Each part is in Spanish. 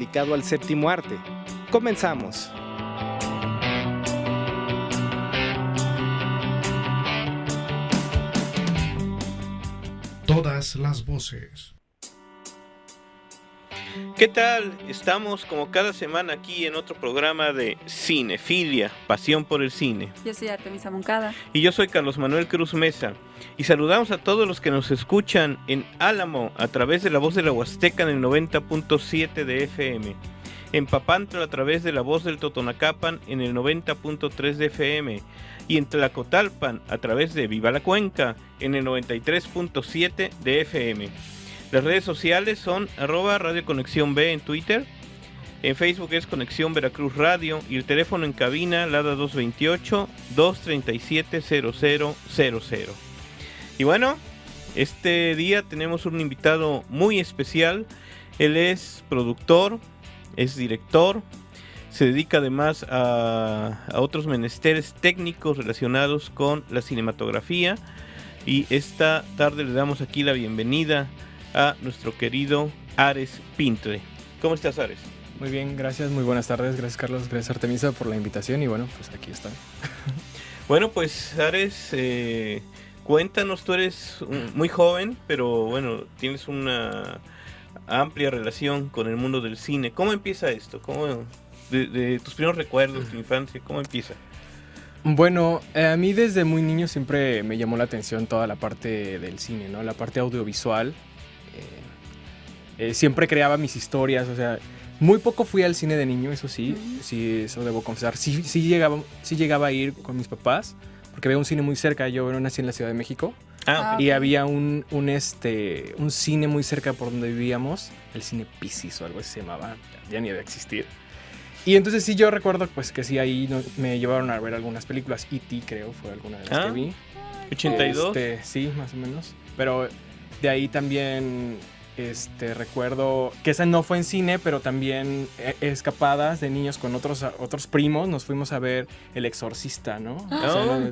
dedicado al séptimo arte. Comenzamos. Todas las voces. ¿Qué tal? Estamos como cada semana aquí en otro programa de Cinefilia, pasión por el cine. Yo soy Artemisa Moncada. Y yo soy Carlos Manuel Cruz Mesa. Y saludamos a todos los que nos escuchan en Álamo a través de la voz de la Huasteca en el 90.7 de FM. En Papantla a través de la voz del Totonacapan en el 90.3 de FM. Y en Tlacotalpan a través de Viva la Cuenca en el 93.7 de FM. Las redes sociales son @Radio Conexión B en Twitter, en Facebook es Conexión Veracruz Radio y el teléfono en cabina LADA 228-237-0000. Y bueno, este día tenemos un invitado muy especial. Él es productor, es director, se dedica además a otros menesteres técnicos relacionados con la cinematografía. Y esta tarde le damos aquí la bienvenida a nuestro querido Ares Pintre. ¿Cómo estás, Ares? Muy bien, gracias, muy buenas tardes, gracias Carlos, gracias Artemisa por la invitación y bueno, pues aquí está. Bueno, pues Ares, cuéntanos, tú eres muy joven, pero bueno, tienes una amplia relación con el mundo del cine. ¿Cómo empieza esto? ¿Cómo, de tus primeros recuerdos, tu infancia, cómo empieza? Bueno, a mí desde muy niño siempre me llamó la atención toda la parte del cine, ¿no? La parte audiovisual. Siempre creaba mis historias, o sea, muy poco fui al cine de niño, eso sí, sí, eso debo confesar. Sí llegaba a ir con mis papás, porque había un cine muy cerca. Yo nací en la Ciudad de México. Okay. Y había un cine muy cerca por donde vivíamos, el cine Piscis o algo así se llamaba, ya ni debe existir. Y entonces sí, yo recuerdo pues que sí, ahí me llevaron a ver algunas películas. E.T. creo fue alguna de las que vi. 82. Sí, más o menos. Pero de ahí también recuerdo que esa no fue en cine, pero también escapadas de niños con otros primos. Nos fuimos a ver El Exorcista, ¿no? O sea,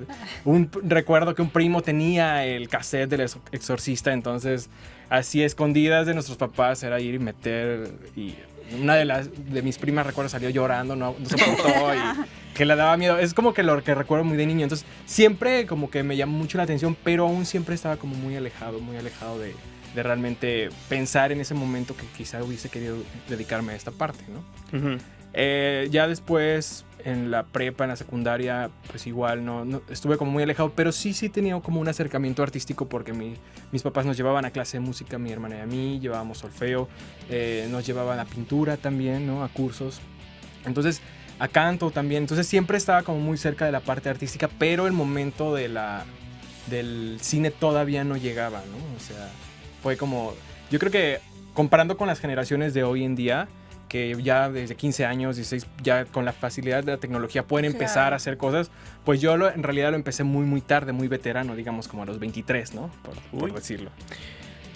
recuerdo que un primo tenía el cassette del Exorcista, entonces así escondidas de nuestros papás era ir y meter. Y una de mis primas, recuerdo, salió llorando, no soportó y que le daba miedo. Es como que lo que recuerdo muy de niño. Entonces siempre como que me llamó mucho la atención, pero aún siempre estaba como muy alejado de realmente pensar en ese momento que quizá hubiese querido dedicarme a esta parte, ¿no? Uh-huh. Ya después, en la prepa, en la secundaria, pues igual no estuve como muy alejado, pero sí tenía como un acercamiento artístico porque mis papás nos llevaban a clase de música, mi hermana y a mí, llevábamos solfeo, nos llevaban a pintura también, ¿no? A cursos. Entonces, a canto también. Entonces siempre estaba como muy cerca de la parte artística, pero el momento del cine todavía no llegaba, ¿no? O sea, fue como, yo creo que comparando con las generaciones de hoy en día, que ya desde 15 años, 16, ya con la facilidad de la tecnología pueden empezar a hacer cosas, pues yo en realidad lo empecé muy, muy tarde, muy veterano, digamos como a los 23, ¿no? Por decirlo.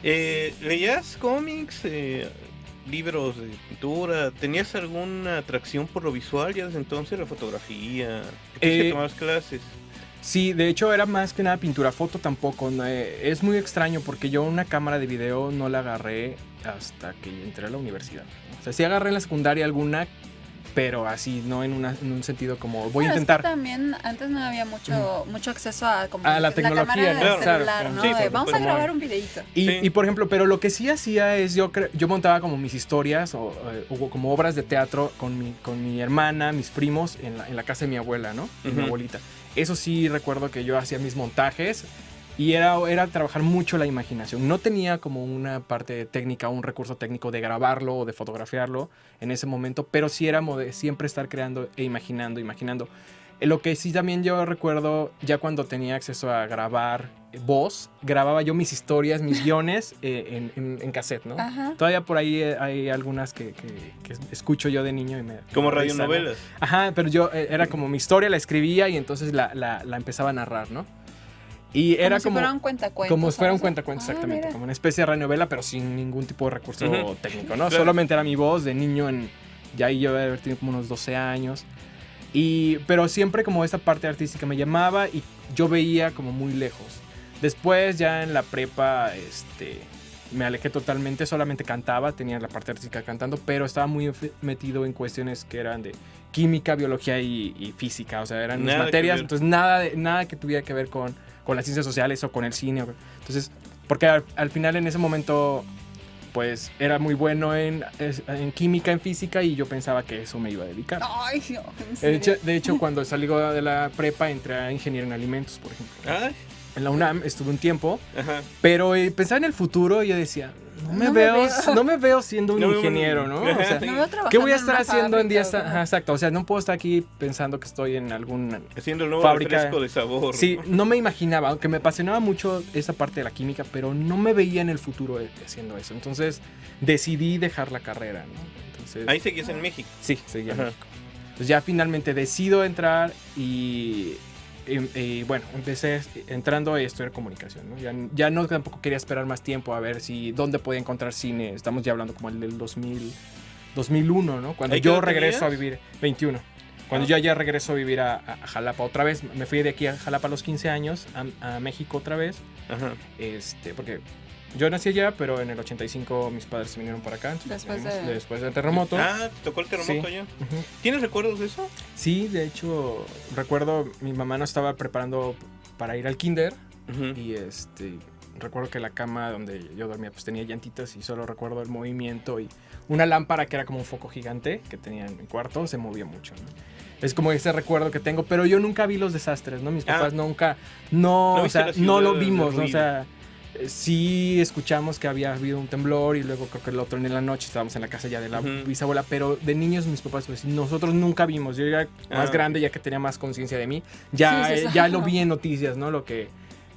¿Leías cómics, libros de pintura? ¿Tenías alguna atracción por lo visual ya desde entonces, la fotografía? ¿Por qué tomabas clases? Sí, de hecho era más que nada pintura, foto tampoco. Es muy extraño porque yo una cámara de video no la agarré hasta que entré a la universidad. O sea, sí agarré en la secundaria alguna, pero así, no en un sentido como voy a intentar. Es que también antes no había mucho acceso a la tecnología, la cámara del celular, ¿no? Sí, vamos a grabar un videíto. Y por ejemplo, pero lo que sí hacía es yo montaba como mis historias o como obras de teatro con mi hermana, mis primos en la casa de mi abuela, ¿no? De mi abuelita. Eso sí recuerdo que yo hacía mis montajes y era trabajar mucho la imaginación. No tenía como una parte técnica, un recurso técnico de grabarlo o de fotografiarlo en ese momento, pero sí era de siempre estar creando e imaginando. Lo que sí también yo recuerdo, ya cuando tenía acceso a grabar voz, grababa yo mis historias, mis guiones en cassette, ¿no? Ajá. Todavía por ahí hay algunas que escucho yo de niño y me... Como radionovelas. ¿No? Ajá, pero yo era como mi historia, la escribía y entonces la empezaba a narrar, ¿no? Y era como si fuera un cuentacuentos. Como si fuera un cuentacuentos, ¿sabes? exactamente. Como una especie de radionovela, pero sin ningún tipo de recurso técnico, ¿no? Claro. Solamente era mi voz de niño, ya ahí yo debía haber tenido como unos 12 años. Pero siempre como esta parte artística me llamaba y yo veía como muy lejos. Después ya en la prepa, me alejé totalmente, solamente cantaba, tenía la parte artística cantando, pero estaba muy metido en cuestiones que eran de química, biología y física, o sea, eran mis Nada que materias, ver. entonces nada que tuviera que ver con las ciencias sociales o con el cine. Entonces, porque al final en ese momento, pues era muy bueno en química, en física, y yo pensaba que eso me iba a dedicar. Ay, no, en De hecho, cuando salí de la prepa, entré a ingeniería en alimentos, por ejemplo. Ay, En la UNAM estuve un tiempo, ajá. pero pensaba en el futuro y yo decía, no me veo siendo un No me veo ingeniero, ¿no? O sea, No veo trabajando ¿qué voy a en estar una haciendo en días? fábrica, Ajá, exacto, o sea, no puedo estar aquí pensando que estoy en algún... Haciendo el nuevo Fábrica. refresco de sabor. Sí, no me imaginaba, aunque me apasionaba mucho esa parte de la química, pero no me veía en el futuro haciendo eso. Entonces decidí dejar la carrera, ¿no? Entonces, Ahí seguías en México. sí, seguí en Ajá. México. Entonces ya finalmente decido entrar y bueno, empecé entrando a estudiar comunicación, ¿no? Ya no tampoco quería esperar más tiempo a ver dónde podía encontrar cine. Estamos ya hablando como el del 2001, ¿no? Cuando ¿Ahí qué yo edad regreso tenías? a vivir, 21. Cuando yo ya regreso a vivir a Jalapa otra vez, me fui de aquí a Jalapa a los 15 años, a México otra vez, Ajá. porque yo nací allá, pero en el 85 mis padres se vinieron para acá. Entonces, después del terremoto. Ah, ¿te tocó el terremoto Sí. ya? Ujú. ¿Tienes recuerdos de eso? Sí, de hecho, recuerdo, mi mamá nos estaba preparando para ir al kinder Ujú. y recuerdo que la cama donde yo dormía pues tenía llantitas y solo recuerdo el movimiento y una lámpara que era como un foco gigante que tenía en mi cuarto, se movía mucho, ¿no? Es como ese recuerdo que tengo, pero yo nunca vi los desastres, ¿no? Mis papás nunca, ¿No o viste sea, la no lo ciudad vimos, ¿no? O derruida? sea, sí escuchamos que había habido un temblor y luego creo que el otro en la noche estábamos en la casa ya de la Ujú. bisabuela, pero de niños mis papás pues nosotros nunca vimos. Yo ya más grande, ya que tenía más conciencia de mí, ya, Sí, sí, sí. ya lo vi en noticias, ¿no? Lo que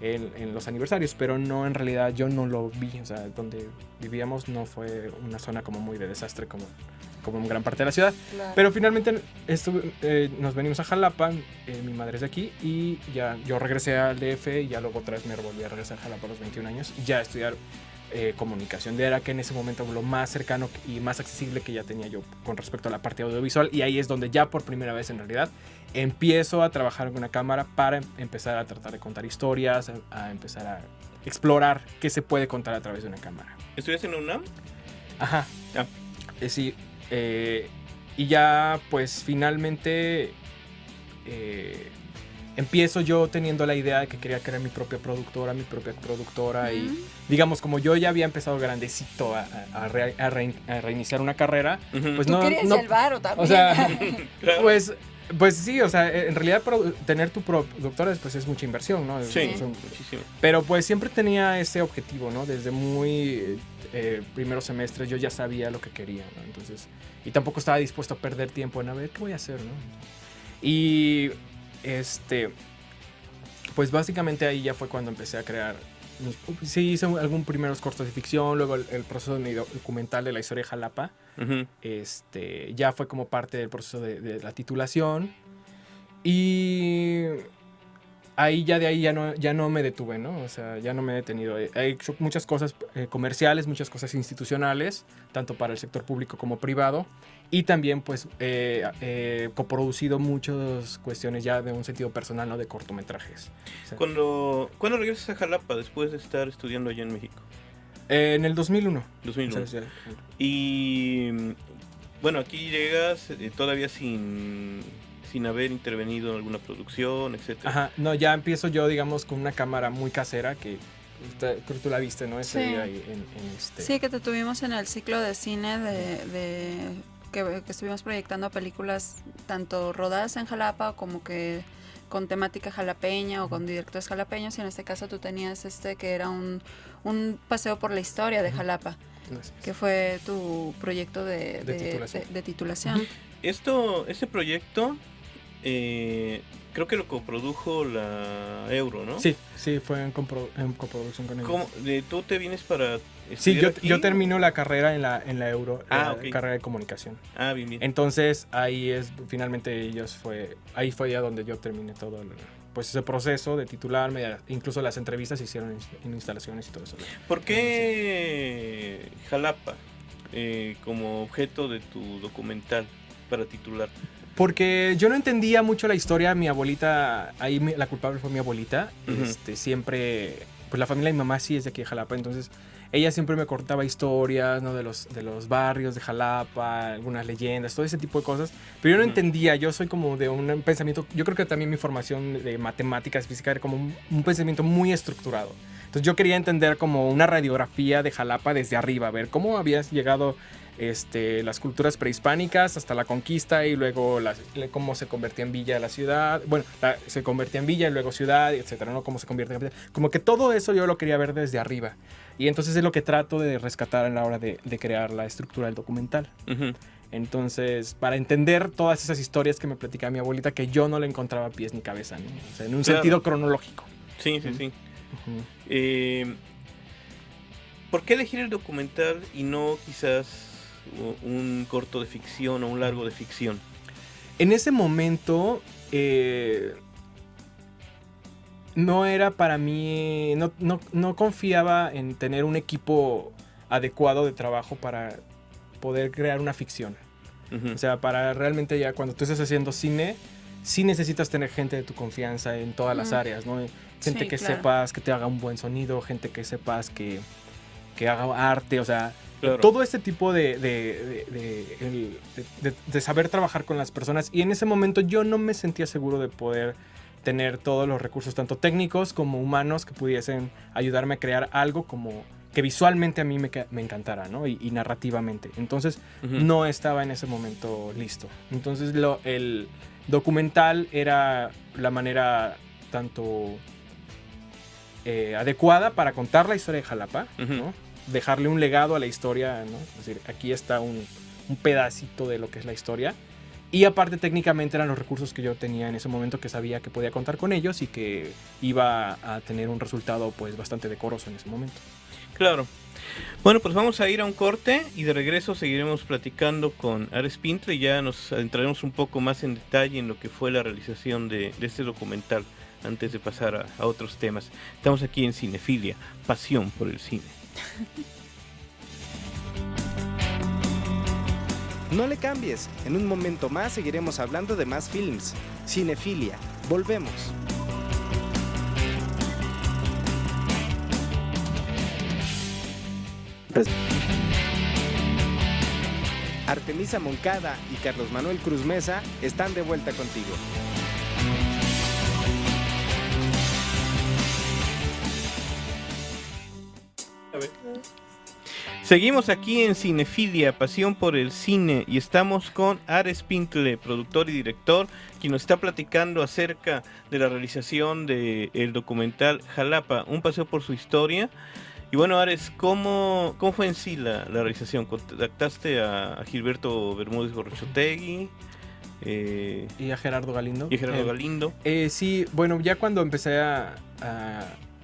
en los aniversarios, pero no, en realidad yo no lo vi. O sea, donde vivíamos no fue una zona como muy de desastre como en gran parte de la ciudad. Claro. Pero finalmente nos venimos a Jalapa, mi madre es de aquí, y ya yo regresé al DF y ya luego otra vez me volví a regresar a Jalapa a los 21 años, ya a estudiar comunicación. Era que en ese momento lo más cercano y más accesible que ya tenía yo con respecto a la parte audiovisual, y ahí es donde ya por primera vez en realidad empiezo a trabajar con una cámara para empezar a tratar de contar historias, a empezar a explorar qué se puede contar a través de una cámara. ¿Estudias en la UNAM? Ajá. Ah. Sí. Y ya pues finalmente empiezo yo teniendo la idea de que quería crear mi propia productora y digamos como yo ya había empezado grandecito a reiniciar una carrera, Ujú. pues ¿Tú querías el varo también? o sea, Claro. pues sí, o sea, en realidad tener tu productora pues es mucha inversión, ¿no? Sí, Son- muchísimo. pero pues siempre tenía ese objetivo, ¿no? Desde muy primeros semestres yo ya sabía lo que quería, ¿no? Entonces, y tampoco estaba dispuesto a perder tiempo en a ver qué voy a hacer, ¿no? Y pues básicamente ahí ya fue cuando empecé a crear. Sí, hice algún primeros cortos de ficción, luego el proceso de mi documental de la historia de Jalapa. Ujú. Ya fue como parte del proceso de la titulación. Y ahí ya no me detuve, ¿no? O sea, ya no me he detenido. He hecho muchas cosas comerciales, muchas cosas institucionales, tanto para el sector público como privado. Y también, pues, coproducido muchas cuestiones ya de un sentido personal, ¿no? De cortometrajes. O sea, ¿Cuándo regresas a Jalapa después de estar estudiando allá en México? en el 2001. 2001. O sea, Y bueno, aquí llegas todavía sin haber intervenido en alguna producción, etcétera. Ajá, no, ya empiezo yo, digamos, con una cámara muy casera que creo que tú la viste, ¿no? Ese Sí. día ahí Sí, que te tuvimos en el ciclo de cine que estuvimos proyectando películas tanto rodadas en Jalapa como que con temática jalapeña o con directores jalapeños, y en este caso tú tenías que era un paseo por la historia de Jalapa, que fue tu proyecto de titulación. de titulación. Este proyecto creo que lo coprodujo la Euro, ¿no? Sí, fue en coproducción con ellos. ¿Cómo? ¿Tú te vienes para Sí, estudiar aquí? yo termino la carrera en la Euro, la ok. carrera de comunicación. Ah, bien, bien. Entonces ahí finalmente ahí fue ya donde yo terminé todo pues ese proceso de titularme, incluso las entrevistas se hicieron en instalaciones y todo eso. ¿Por qué Jalapa como objeto de tu documental para titular? Porque yo no entendía mucho la historia. Mi abuelita, ahí la culpable fue mi abuelita. Ujú. Siempre, pues la familia de mi mamá sí es de aquí de Jalapa, entonces ella siempre me contaba historias, ¿no? De los barrios de Jalapa, algunas leyendas, todo ese tipo de cosas. Pero yo no entendía, yo soy como de un pensamiento, yo creo que también mi formación de matemáticas, física, era como un pensamiento muy estructurado. Entonces yo quería entender como una radiografía de Jalapa desde arriba, ver cómo habías llegado las culturas prehispánicas hasta la conquista y luego cómo se convertía en villa la ciudad, bueno, se convertía en villa y luego ciudad, etcétera, ¿no? Cómo se convierte en capital. Como que todo eso yo lo quería ver desde arriba. Y entonces es lo que trato de rescatar a la hora de crear la estructura del documental. Entonces, para entender todas esas historias que me platicaba mi abuelita, que yo no le encontraba pies ni cabeza, ¿no? O sea, en un sentido cronológico. Sí. ¿Por qué elegir el documental y no quizás un corto de ficción o un largo de ficción? En ese momento no era para mí, no confiaba en tener un equipo adecuado de trabajo para poder crear una ficción. O sea, para realmente ya cuando tú estás haciendo cine, sí necesitas tener gente de tu confianza en todas las áreas, ¿no? Gente Sí, que claro. sepas que te haga un buen sonido, gente que sepas que haga arte, o sea, Claro. todo este tipo de saber trabajar con las personas. Y en ese momento yo no me sentía seguro de poder tener todos los recursos, tanto técnicos como humanos, que pudiesen ayudarme a crear algo como que visualmente a mí me encantara, ¿no? Y narrativamente. Entonces no estaba en ese momento listo. Entonces el documental era la manera tanto adecuada para contar la historia de Jalapa, ¿no? Dejarle un legado a la historia, ¿no? Es decir, aquí está un pedacito de lo que es la historia. Y aparte, técnicamente eran los recursos que yo tenía en ese momento, que sabía que podía contar con ellos y que iba a tener un resultado pues bastante decoroso en ese momento. Claro. Bueno, pues vamos a ir a un corte y de regreso seguiremos platicando con Ares Pintle y ya nos adentraremos un poco más en detalle en lo que fue la realización de este documental antes de pasar a otros temas. Estamos aquí en Cinefilia, pasión por el cine. No le cambies, en un momento más seguiremos hablando de más films. Cinefilia, volvemos. Artemisa Moncada y Carlos Manuel Cruz Mesa están de vuelta contigo. Seguimos aquí en Cinefilia, pasión por el cine, y estamos con Ares Pintle, productor y director, quien nos está platicando acerca de la realización del documental Jalapa, un paseo por su historia. Y bueno, Ares, ¿cómo fue en sí la realización? ¿Contactaste a Gilberto Bermúdez Gorrochotegui? Y a Gerardo Galindo. Y Gerardo Galindo. Sí, bueno, ya cuando empecé a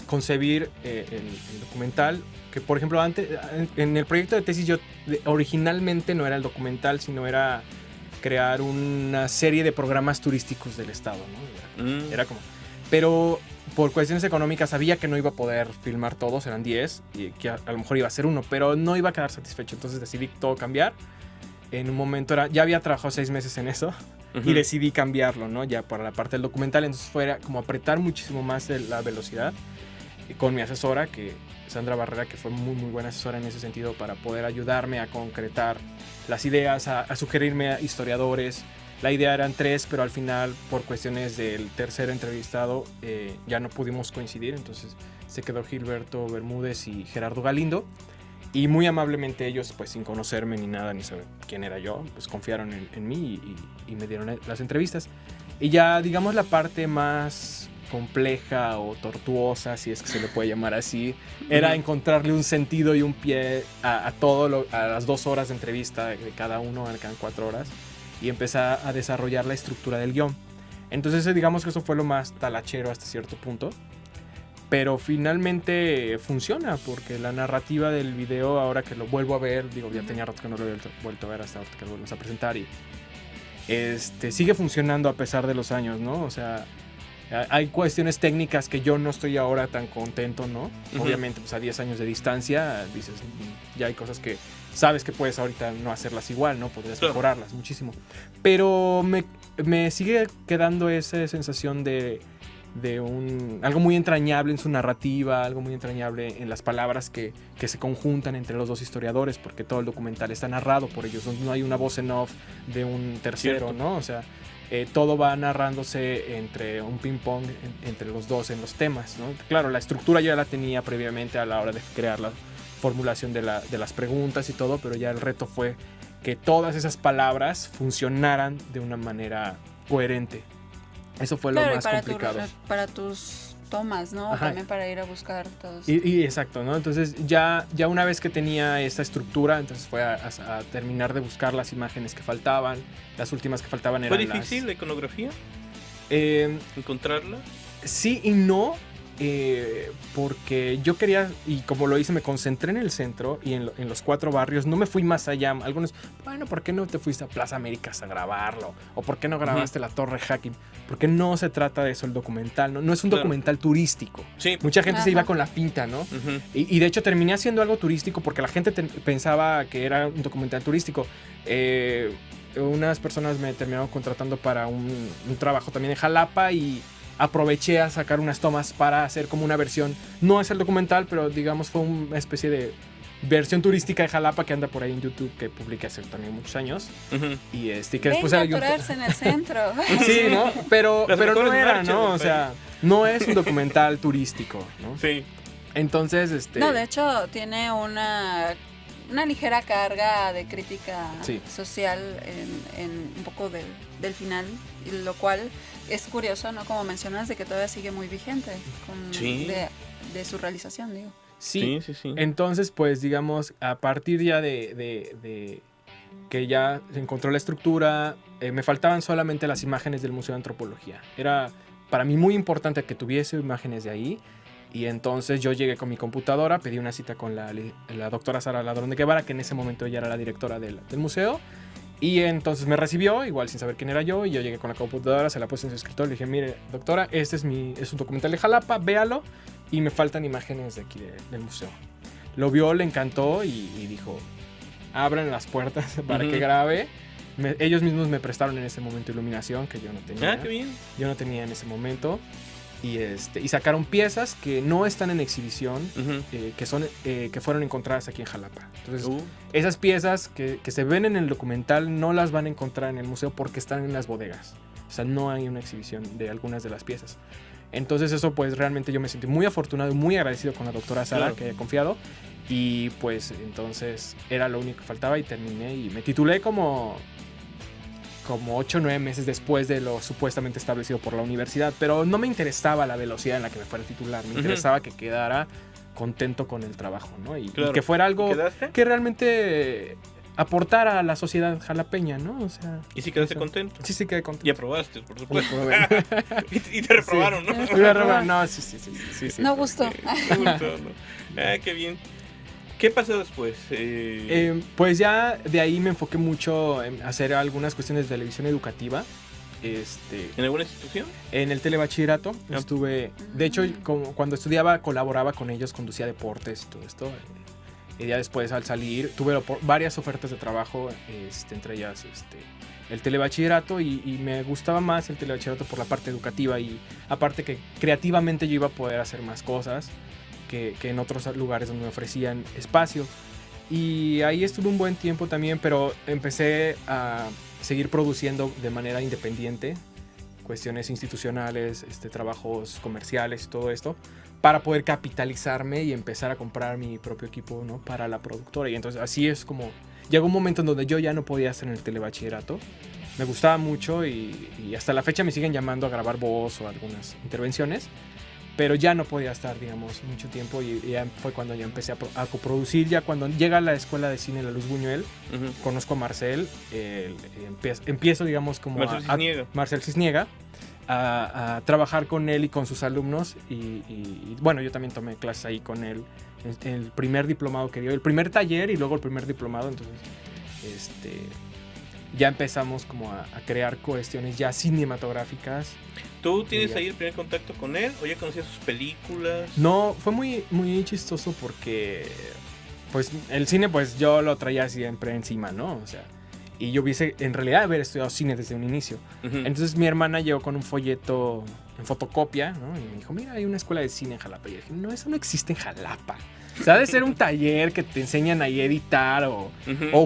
concebir el documental, que por ejemplo antes, en el proyecto de tesis yo originalmente no era el documental, sino era crear una serie de programas turísticos del estado, ¿no? Era como... Pero por cuestiones económicas sabía que no iba a poder filmar todos, eran 10, y que a lo mejor iba a ser uno, pero no iba a quedar satisfecho, entonces decidí todo cambiar. En un momento ya había trabajado 6 meses en eso, y decidí cambiarlo, ¿no? Ya para la parte del documental, entonces fue como apretar muchísimo más la velocidad, y con mi asesora, que Sandra Barrera, que fue muy muy buena asesora en ese sentido, para poder ayudarme a concretar las ideas, a sugerirme a historiadores. La idea eran 3, pero al final, por cuestiones del tercer entrevistado, ya no pudimos coincidir. Entonces se quedó Gilberto Bermúdez y Gerardo Galindo. Y muy amablemente ellos, pues sin conocerme ni nada, ni saber quién era yo, pues confiaron en mí y me dieron las entrevistas. Y ya, digamos, la parte más compleja o tortuosa, si es que se le puede llamar así, era encontrarle un sentido y un pie a las 2 horas de entrevista de cada uno, eran 4 horas. Y empezar a desarrollar la estructura del guión. Entonces digamos que eso fue lo más talachero hasta cierto punto. Pero finalmente funciona, porque la narrativa del video, ahora que lo vuelvo a ver, digo, ya tenía rato que no lo he vuelto a ver hasta ahora que lo volvemos a presentar, y sigue funcionando a pesar de los años, ¿no? O sea, hay cuestiones técnicas que yo no estoy ahora tan contento, ¿no? Obviamente, pues a 10 años de distancia, dices, ya hay cosas que sabes que puedes ahorita no hacerlas igual, ¿no? Podrías mejorarlas muchísimo. Pero me sigue quedando esa sensación de algo muy entrañable en su narrativa, algo muy entrañable en las palabras que se conjuntan entre los dos historiadores, porque todo el documental está narrado por ellos, no hay una voz en off de un tercero, Cierto. ¿no? O sea, todo va narrándose entre un ping pong entre los dos en los temas, ¿no? Claro, la estructura ya la tenía previamente a la hora de crear la formulación de las preguntas y todo, pero ya el reto fue que todas esas palabras funcionaran de una manera coherente. Eso fue Claro, lo y más para complicado. para tus tomas, ¿no? Ajá. También para ir a buscar todos. Y exacto, ¿no? Entonces ya una vez que tenía esta estructura, entonces fue a terminar de buscar las imágenes que faltaban. Las últimas que faltaban eran ¿Fue difícil la iconografía? ¿Encontrarla? Sí y no, porque yo quería, y como lo hice, me concentré en el centro y en los 4 barrios, no me fui más allá. Algunos, bueno, ¿por qué no te fuiste a Plaza Américas a grabarlo? ¿O por qué no grabaste la Torre Hacking? Porque no se trata de eso el documental, no es un Claro. documental turístico. Sí. Mucha gente se Ajá. iba con la pinta, ¿no? Ujú. Y de hecho terminé haciendo algo turístico porque la gente pensaba que era un documental turístico. Unas personas me terminaron contratando para un trabajo también en Jalapa y aproveché a sacar unas tomas para hacer como una versión. No es el documental, pero digamos fue una especie de versión turística de Jalapa que anda por ahí en YouTube, que publiqué hace también muchos años. Ujú. Y que después Venga a alguien- atorarse en el centro. Sí, ¿no? Pero Las no mejores era, marchas ¿no? del O sea, no es un documental turístico, ¿no? Sí. Entonces, No, de hecho, tiene una ligera carga de crítica Sí. social en un poco del final, y lo cual es curioso, ¿no? Como mencionas, de que todavía sigue muy vigente Sí. de su realización, digo. sí. Sí. Entonces, pues digamos, a partir ya de que ya se encontró la estructura, me faltaban solamente las imágenes del Museo de Antropología. Era para mí muy importante que tuviese imágenes de ahí. Y entonces yo llegué con mi computadora, pedí una cita con la doctora Sara Ladrón de Guevara, que en ese momento ella era la directora del museo. Y entonces me recibió, igual sin saber quién era yo, y yo llegué con la computadora, se la puse en su escritorio, le dije, mire, doctora, este es un documental de Jalapa, véalo, y me faltan imágenes de aquí del museo. Lo vio, le encantó y dijo, abran las puertas para que grabe. Ellos mismos me prestaron en ese momento iluminación, que yo no tenía. Ah, qué bien. Yo no tenía en ese momento. Y sacaron piezas que no están en exhibición, Ujú. que fueron encontradas aquí en Jalapa. Entonces, Uh, esas piezas que se ven en el documental no las van a encontrar en el museo porque están en las bodegas. O sea, no hay una exhibición de algunas de las piezas. Entonces eso, pues realmente yo me sentí muy afortunado y muy agradecido con la doctora Sara, Claro. que haya confiado. Y pues entonces era lo único que faltaba y terminé y me titulé como 8 o 9 meses después de lo supuestamente establecido por la universidad. Pero no me interesaba la velocidad en la que me fuera a titular. Me interesaba que quedara contento con el trabajo, ¿no? Y Claro. que fuera algo ¿Quedaste? que realmente aportara a la sociedad jalapeña, ¿no? O sea, ¿Y si quedaste eso. contento? Sí quedé contento. Y aprobaste, por Y supuesto. aprobé. Y te reprobaron, ¿no? Sí. No, sí. No gustó. Te gustó, ¿no? Ah, qué bien. ¿Qué pasó después? Pues ya de ahí me enfoqué mucho en hacer algunas cuestiones de televisión educativa. ¿En alguna institución? En el telebachillerato Ah. estuve, de hecho, cuando estudiaba colaboraba con ellos, conducía deportes, todo esto. Y ya después al salir tuve varias ofertas de trabajo, entre ellas el telebachillerato y me gustaba más el telebachillerato por la parte educativa y aparte que creativamente yo iba a poder hacer más cosas que en otros lugares donde me ofrecían espacio. Y ahí estuve un buen tiempo también, pero empecé a seguir produciendo de manera independiente cuestiones institucionales, trabajos comerciales y todo esto, para poder capitalizarme y empezar a comprar mi propio equipo, ¿no? Para la productora. Y entonces así es como llegó un momento en donde yo ya no podía estar en el telebachillerato. Me gustaba mucho y hasta la fecha me siguen llamando a grabar voz o algunas intervenciones, pero ya no podía estar, digamos, mucho tiempo y ya fue cuando ya empecé a coproducir. Ya cuando llega a la Escuela de Cine La Luz Buñuel, Ujú. conozco a Marcel, empiezo, digamos, como Marcel Cisniega. Marcel Cisniega, a trabajar con él y con sus alumnos y bueno, yo también tomé clases ahí con él, el primer diplomado que dio, el primer taller y luego el primer diplomado. Entonces ya empezamos como a crear cuestiones ya cinematográficas. ¿Tú tienes Ya. ahí el primer contacto con él? ¿O ya conocías sus películas? No, fue muy, muy chistoso porque pues el cine pues yo lo traía siempre encima, ¿no? O sea, y yo hubiese en realidad haber estudiado cine desde un inicio. Ujú. Entonces mi hermana llegó con un folleto fotocopia, ¿no? Y me dijo, mira, hay una escuela de cine en Jalapa. Y yo dije, no, eso no existe en Jalapa. O sea, ha de ser un taller que te enseñan ahí a editar o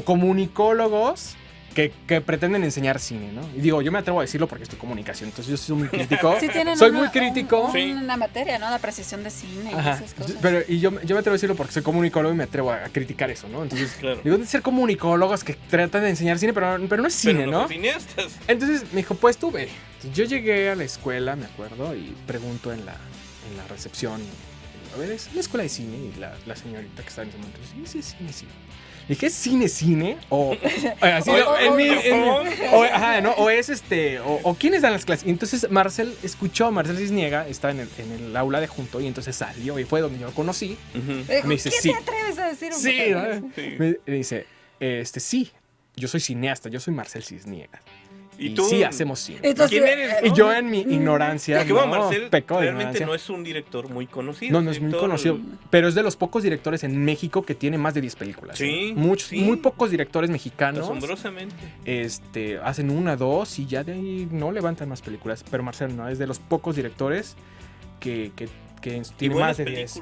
comunicólogos que pretenden enseñar cine, ¿no? Y digo, yo me atrevo a decirlo porque estoy comunicación, entonces yo soy muy crítico. Sí, tienen soy muy crítico. una materia, ¿no? La precisión de cine y esas cosas. Pero yo me atrevo a decirlo porque soy comunicólogo y me atrevo a criticar eso, ¿no? Entonces, claro. digo, de ser comunicólogos que tratan de enseñar cine, pero no es cine, pero ¿no? Los cineastas. Entonces me dijo, pues tú ve. Entonces, yo llegué a la escuela, me acuerdo, y pregunto en la recepción, a ver, ¿es una escuela de cine? Y la señorita que está en ese momento, sí, cine. Le dije, ¿es cine? O así, o es o quiénes dan las clases. Y entonces Marcel Cisniega estaba en el aula de junto y entonces salió y fue donde yo lo conocí. Me dice, ¿qué te atreves a decir? Sí. Me dice, sí, yo soy cineasta, yo soy Marcel Cisniega. ¿Y tú? Sí, hacemos cine. Entonces, ¿Quién eres? Y yo en mi ignorancia, Porque Marcel peco de realmente ignorancia. no es un director muy conocido. No es muy conocido, pero es de los pocos directores en México que tiene más de 10 películas. Sí, Muy pocos directores mexicanos. Asombrosamente. Hacen 1, 2 y ya de ahí no levantan más películas. Pero Marcel no, es de los pocos directores que tiene más de 10.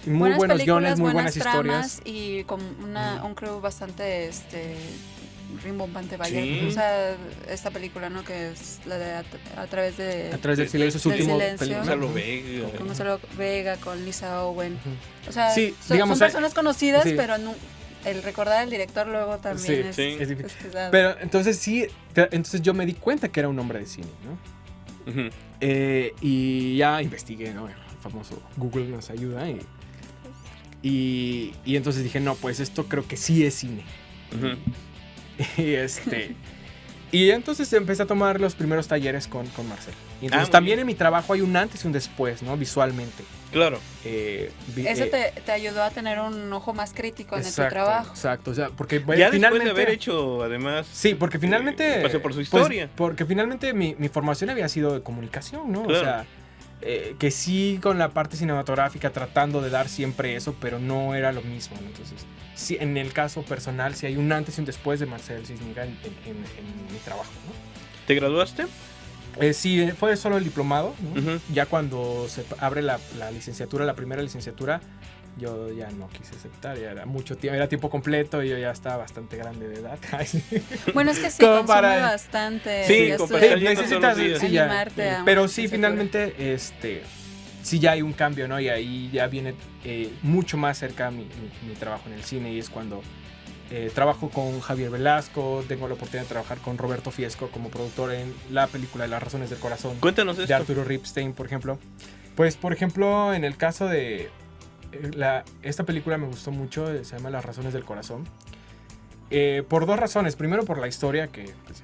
Y muy buenos guiones, muy buenas historias. Y con un crew bastante rimbombante, vaya. Sí. O sea, esta película, ¿no? Que es la de A través del silencio, su del último silencio. película. Gonzalo Vega. Con Gonzalo Vega, con Lisa Owen. O sea, Sí, son digamos, personas conocidas, sí. pero el recordar al director luego también es difícil. pesado. Pero entonces entonces yo me di cuenta que era un hombre de cine, ¿no? Ujú. Y ya investigué, ¿no? El famoso Google nos ayuda. Y entonces dije, no, pues esto creo que sí es cine. Ujú. Y entonces empecé a tomar los primeros talleres con Marcel. Y entonces muy también bien. en mi trabajo hay un antes y un después, ¿no? Visualmente. Claro. Eso te ayudó a tener un ojo más crítico en tu trabajo. Exacto, o sea, porque Ya finalmente... después de haber hecho, además... Sí, porque finalmente... pasó por su historia. Porque finalmente mi formación había sido de comunicación, ¿no? Claro. O sea, que sí con la parte cinematográfica tratando de dar siempre eso, pero no era lo mismo, ¿no? Entonces, sí, en el caso personal, sí hay un antes y un después de Marcel Cisniega en mi trabajo, ¿no? ¿Te graduaste? Sí, fue solo el diplomado, ¿no? Ujú. Ya cuando se abre la licenciatura, la primera licenciatura, yo ya no quise aceptar, ya era mucho tiempo, era tiempo completo y yo ya estaba bastante grande de edad. Bueno, es que sí, Como consume para- bastante. Sí, ya como estoy- para estar yendo todos los días. sí, ya. animarte a Pero una sí, licenciatura. finalmente, sí ya hay un cambio, ¿no? Y ahí ya viene mucho más cerca mi trabajo en el cine y es cuando trabajo con Javier Velasco, tengo la oportunidad de trabajar con Roberto Fiesco como productor en la película de Las Razones del Corazón Cuéntanos de esto. Arturo Ripstein, por ejemplo. Pues, por ejemplo, en el caso de esta película me gustó mucho, se llama Las Razones del Corazón. Por dos razones. Primero, por la historia, que pues,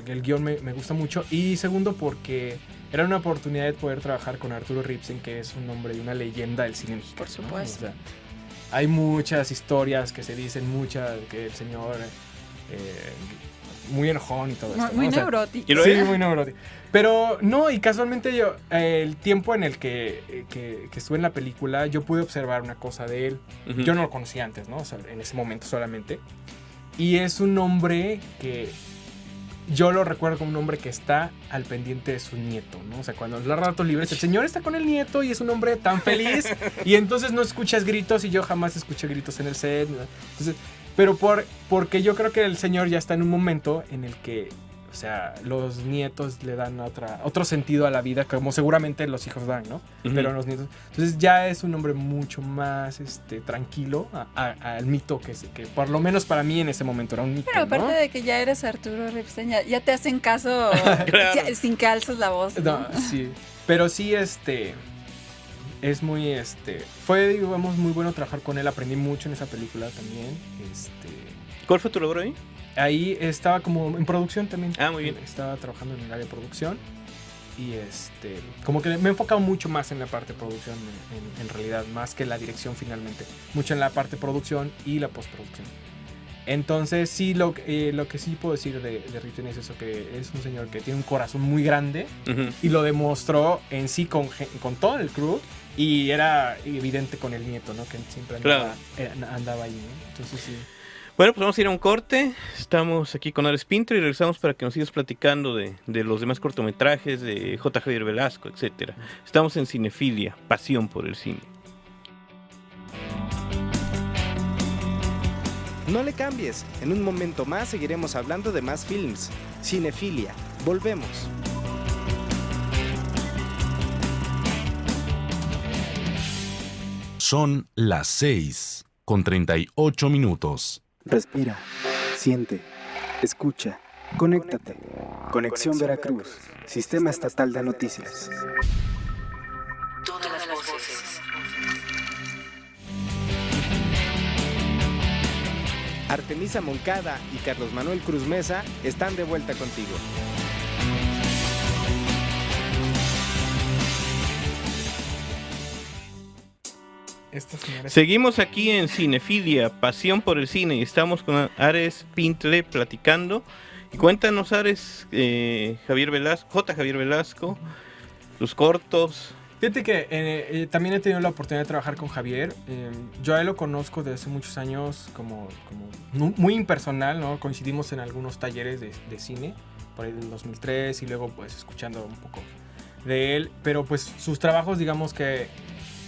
el guión me gusta mucho. Y segundo, porque era una oportunidad de poder trabajar con Arturo Ripstein, que es un hombre y una leyenda del cine mexicano. Por supuesto. ¿no? O sea, hay muchas historias que se dicen, que el señor muy enojón y todo esto. Muy ¿no? O sea, neurótico. ¿Y lo sí, es? muy neurótico. Pero no, y casualmente yo, el tiempo en el que estuve en la película, yo pude observar una cosa de él. Ujú. Yo no lo conocía antes, ¿no? O sea, en ese momento solamente. Y es un hombre que yo lo recuerdo como un hombre que está al pendiente de su nieto, ¿no? O sea, cuando los ratos libres, el señor está con el nieto y es un hombre tan feliz y entonces no escuchas gritos y yo jamás escuché gritos en el set, ¿no? Entonces, pero porque yo creo que el señor ya está en un momento en el que, o sea, los nietos le dan otro sentido a la vida, como seguramente los hijos dan, ¿no? Ujú. Pero los nietos... Entonces ya es un hombre mucho más tranquilo al mito que por lo menos para mí en ese momento era un mito, Pero aparte ¿no? de que ya eres Arturo Ripstein, ya te hacen caso Claro. sin que alzas la voz. No, sí. Pero sí, es muy, fue, digamos, muy bueno trabajar con él. Aprendí mucho en esa película también. ¿Cuál fue tu logro ahí? Ahí estaba como en producción también. Ah, muy bien. Estaba trabajando en el área de producción. Y como que me he enfocado mucho más en la parte de producción, en realidad, más que la dirección finalmente. Mucho en la parte de producción y la postproducción. Entonces, sí, lo que sí puedo decir de Ripstein es eso, que es un señor que tiene un corazón muy grande. Ujú. Y lo demostró en sí con todo el crew. Y era evidente con el nieto, ¿no? Que siempre andaba ahí, ¿no? Entonces sí. Bueno, pues vamos a ir a un corte. Estamos aquí con Ares Pinto y regresamos para que nos sigas platicando de los demás cortometrajes de J. Javier Velasco, etcétera. Estamos en Cinefilia, pasión por el cine. No le cambies, en un momento más seguiremos hablando de más films. Cinefilia, volvemos. Son las 6:38. Respira, siente, escucha, conéctate. Conexión Veracruz, Sistema Estatal de Noticias. Todas las voces. Artemisa Moncada y Carlos Manuel Cruz Mesa están de vuelta contigo. Seguimos aquí en Cinefilia, pasión por el cine, y estamos con Ares Pintle platicando. Y cuéntanos, Ares, Javier Velasco, J. Javier Velasco, tus cortos. Fíjate que también he tenido la oportunidad de trabajar con Javier. Yo a él lo conozco desde hace muchos años como muy impersonal, ¿no? Coincidimos en algunos talleres de cine, por ahí del 2003, y luego pues escuchando un poco de él. Pero pues sus trabajos, digamos que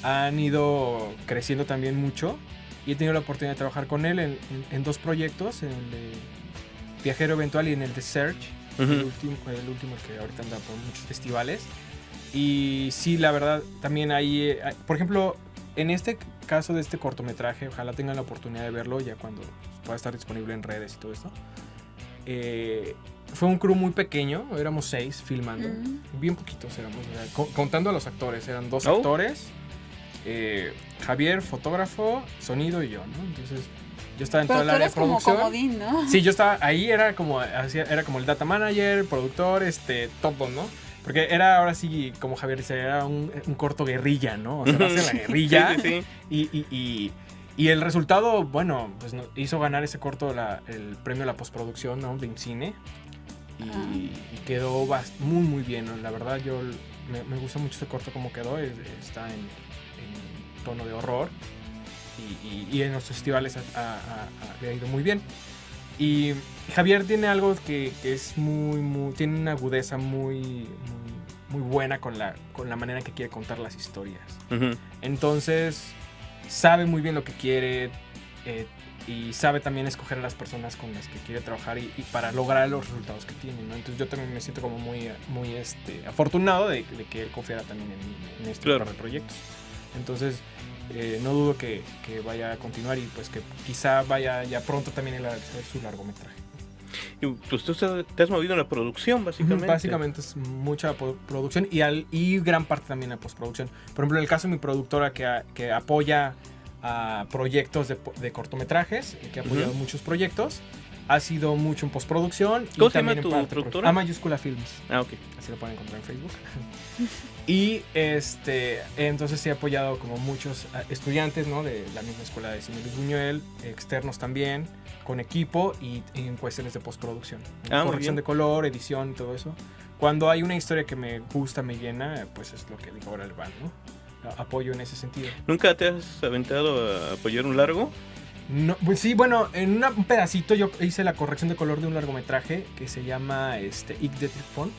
han ido creciendo también mucho. Y he tenido la oportunidad de trabajar con él en dos proyectos, en el de Viajero Eventual y en el de Search, el último que ahorita anda por muchos festivales. Y sí, la verdad, también hay, por ejemplo, en este caso de este cortometraje, ojalá tengan la oportunidad de verlo ya cuando pueda estar disponible en redes y todo esto. Fue un crew muy pequeño, éramos 6 filmando, bien poquitos éramos, contando a los actores, eran 2 actores, Javier, fotógrafo, sonido y yo, ¿no? Entonces yo estaba en toda el área de producción. Como comodín, ¿no? Sí, yo estaba ahí, era como el data manager, productor, todo, ¿no? Porque era, ahora sí, como Javier dice, era un corto guerrilla, ¿no? O sea, hace la guerrilla. Sí. Y el resultado, bueno, pues hizo ganar ese corto el premio a la postproducción, ¿no? De IMCINE. Y quedó muy, muy bien, ¿no? La verdad, me gusta mucho ese corto como quedó. Está en tono de horror. Y en los festivales ha ido muy bien. Y Javier tiene algo que es tiene una agudeza muy buena con la manera que quiere contar las historias. Entonces sabe muy bien lo que quiere, y sabe también escoger a las personas con las que quiere trabajar y para lograr los resultados que tiene, ¿no? Entonces yo también me siento como muy afortunado de que él confiara también en este par de proyectos. Entonces no dudo que vaya a continuar y pues que quizá vaya ya pronto también a hacer su largometraje. Y pues tú te has movido en la producción, básicamente. Básicamente es mucha producción y gran parte también en postproducción. Por ejemplo, en el caso de mi productora que apoya a proyectos de cortometrajes, que ha apoyado muchos proyectos, ha sido mucho en postproducción. ¿Cómo y se llama también tu productora? A Mayúscula Films. Ok. Así lo pueden encontrar en Facebook. Y entonces sí he apoyado como muchos estudiantes, ¿no? De la misma escuela de cine Luis Buñuel, externos también, con equipo y en cuestiones de postproducción. Corrección de color, edición y todo eso. Cuando hay una historia que me gusta, me llena, pues es lo que digo ahora el van, ¿no? Apoyo en ese sentido. ¿Nunca te has aventado a apoyar un largo? No, pues sí, bueno, en un pedacito yo hice la corrección de color de un largometraje que se llama Ick de Tripón.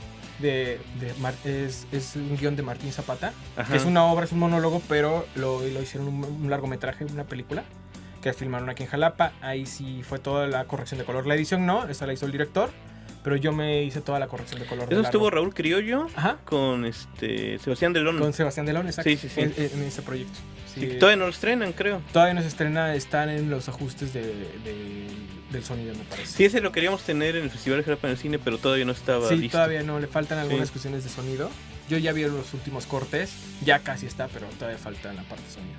Es un guión de Martín Zapata. Ajá. Que es una obra, es un monólogo, pero lo hicieron un largometraje, una película que filmaron aquí en Jalapa. Ahí sí fue toda la corrección de color. La edición no, esa la hizo el director, pero yo me hice toda la corrección de color. Eso estuvo Raúl Criollo. Ajá. Con Sebastián Delón. Con Sebastián Delón, exacto. Sí. En ese proyecto. Sí, todavía no lo estrenan, creo. Todavía no se estrena, están en los ajustes del sonido, me parece. Sí, ese lo queríamos tener en el Festival de Jalapa en el cine, pero todavía no estaba listo. Sí, todavía no, le faltan algunas cuestiones de sonido. Yo ya vi los últimos cortes, ya casi está, pero todavía falta la parte de sonido,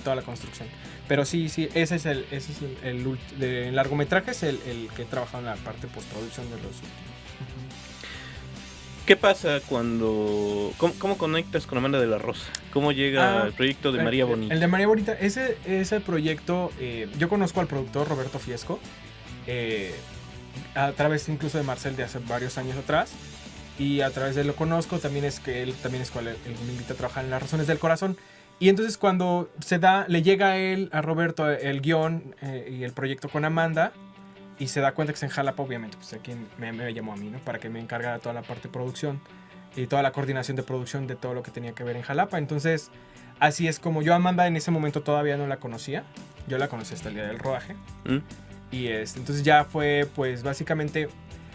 toda la construcción. Pero sí, ese es el largometraje, es el que he trabajado en la parte de postproducción de los últimos. ¿Qué pasa cuando... ¿Cómo conectas con Amanda de la Rosa? ¿Cómo llega el proyecto de María Bonita? El de María Bonita, ese proyecto, yo conozco al productor Roberto Fiesco, a través incluso de Marcel de hace varios años atrás, y a través de él lo conozco, también es que él también es cual él me invita a trabajar en Las Razones del Corazón, Y entonces cuando le llega a él, a Roberto, el guión y el proyecto con Amanda, y se da cuenta que es en Jalapa, obviamente, pues aquí me llamó a mí, ¿no? Para que me encargara toda la parte de producción y toda la coordinación de producción de todo lo que tenía que ver en Jalapa. Entonces, así es como yo a Amanda en ese momento todavía no la conocía. Yo la conocí hasta el día del rodaje. Y entonces ya fue, pues, básicamente...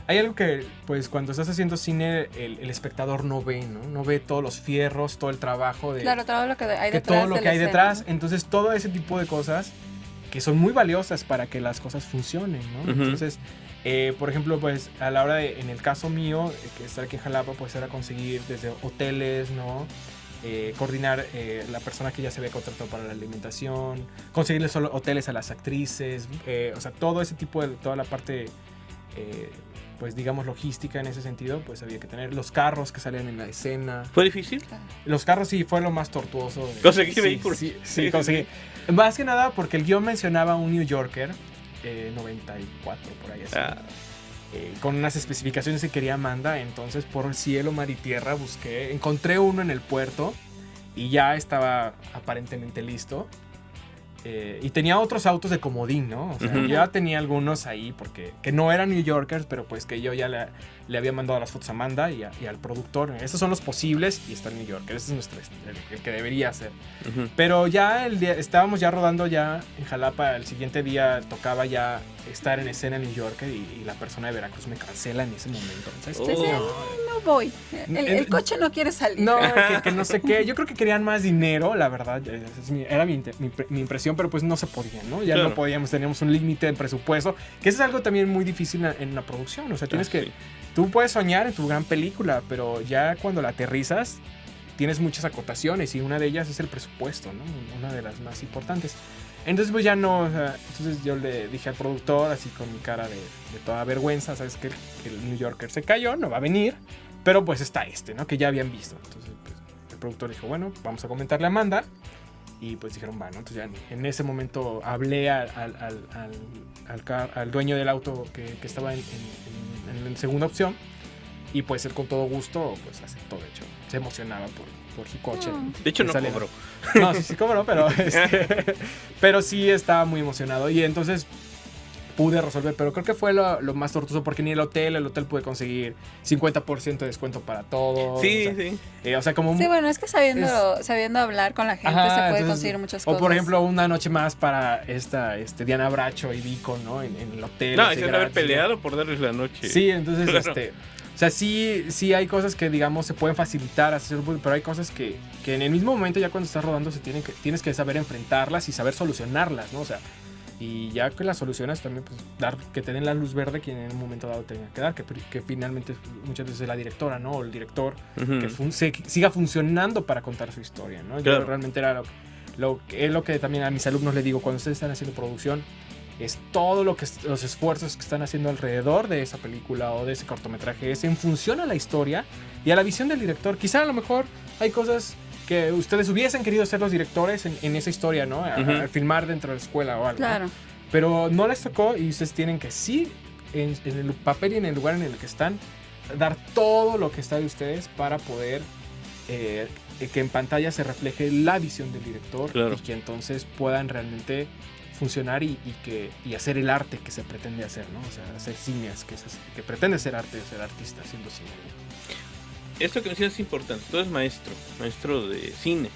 Hay algo que, pues, cuando estás haciendo cine, el espectador no ve, ¿no? No ve todos los fierros, todo el trabajo de... Claro, todo lo que hay que detrás. todo lo que hay detrás. Entonces, todo ese tipo de cosas que son muy valiosas para que las cosas funcionen, ¿no? Entonces, por ejemplo, pues, a la hora de, en el caso mío, que estar aquí en Jalapa, pues, era conseguir desde hoteles, ¿no? Coordinar la persona que ya se había contratado para la alimentación, conseguirle solo hoteles a las actrices, o sea, todo ese tipo de, toda la parte... pues digamos logística en ese sentido, pues había que tener los carros que salían en la escena. ¿Fue difícil? Los carros sí fue lo más tortuoso. ¿Conseguí vehículos? Sí, conseguí. Más que nada porque el guión mencionaba un New Yorker 94 por ahí así. Con unas especificaciones que quería Amanda, entonces por cielo, mar y tierra busqué, encontré uno en el puerto y ya estaba aparentemente listo. Y tenía otros autos de comodín, ¿no? O sea, ya tenía algunos ahí porque que no eran New Yorkers, pero pues que yo ya le había mandado las fotos a Amanda y al productor. Estos son los posibles y está el New Yorker. Ese es nuestro, el que debería ser. Pero ya estábamos ya rodando ya en Jalapa. El siguiente día tocaba ya estar en escena en New Yorker y la persona de Veracruz me cancela en ese momento. ¿Sabes? No voy. El coche no quiere salir. No, que no sé qué. Yo creo que querían más dinero, la verdad. Era mi impresión, pero pues no se podía, ¿no? Ya no podíamos, teníamos un límite de presupuesto, que eso es algo también muy difícil en la producción. O sea, tienes que... Tú puedes soñar en tu gran película, pero ya cuando la aterrizas, tienes muchas acotaciones y una de ellas es el presupuesto, ¿no? Una de las más importantes. Entonces, pues ya no... O sea, entonces yo le dije al productor, así con mi cara de toda vergüenza, ¿sabes qué? Que el New Yorker se cayó, no va a venir, pero pues está ¿no? Que ya habían visto. Entonces, pues, el productor dijo, bueno, vamos a comentarle a Amanda. Y pues dijeron, bueno, entonces ya en ese momento hablé al dueño del auto que estaba en segunda opción. Y pues él con todo gusto pues aceptó, de hecho. Se emocionaba por su coche. De hecho no cobró. No, sí cobró, pero, pero sí estaba muy emocionado. Y entonces pude resolver, pero creo que fue lo más tortuoso porque ni el hotel pude conseguir 50% de descuento para todo. Sí, o sea, sí. O sea, como... Sí, bueno, es que sabiendo hablar con la gente se puede entonces, conseguir muchas cosas. O por ejemplo, una noche más para Diana Bracho y Vico, ¿no? En el hotel. No, hicieron haber peleado por darles la noche. Sí, entonces, Claro. o sea, sí hay cosas que, digamos, se pueden facilitar, pero hay cosas que en el mismo momento, ya cuando estás rodando, tienes que saber enfrentarlas y saber solucionarlas, ¿no? O sea, y ya que las solucionas también, pues, que te den la luz verde que en un momento dado tenga que dar, que finalmente muchas veces es la directora, ¿no? O el director, que siga funcionando para contar su historia, ¿no? Claro. Yo realmente era lo que también a mis alumnos les digo, cuando ustedes están haciendo producción, es todo los esfuerzos que están haciendo alrededor de esa película o de ese cortometraje, es en función a la historia y a la visión del director. Quizá a lo mejor hay cosas que ustedes hubiesen querido ser los directores en esa historia, ¿no? A filmar dentro de la escuela o algo. Claro. ¿no? Pero no les tocó y ustedes tienen que sí, en el papel y en el lugar en el que están, dar todo lo que está de ustedes para poder que en pantalla se refleje la visión del director. Claro. Y que entonces puedan realmente funcionar y hacer el arte que se pretende hacer, ¿no? O sea, hacer cine, que pretende ser arte, ser artista haciendo cine. Esto que mencionas es importante. Tú eres maestro de cine.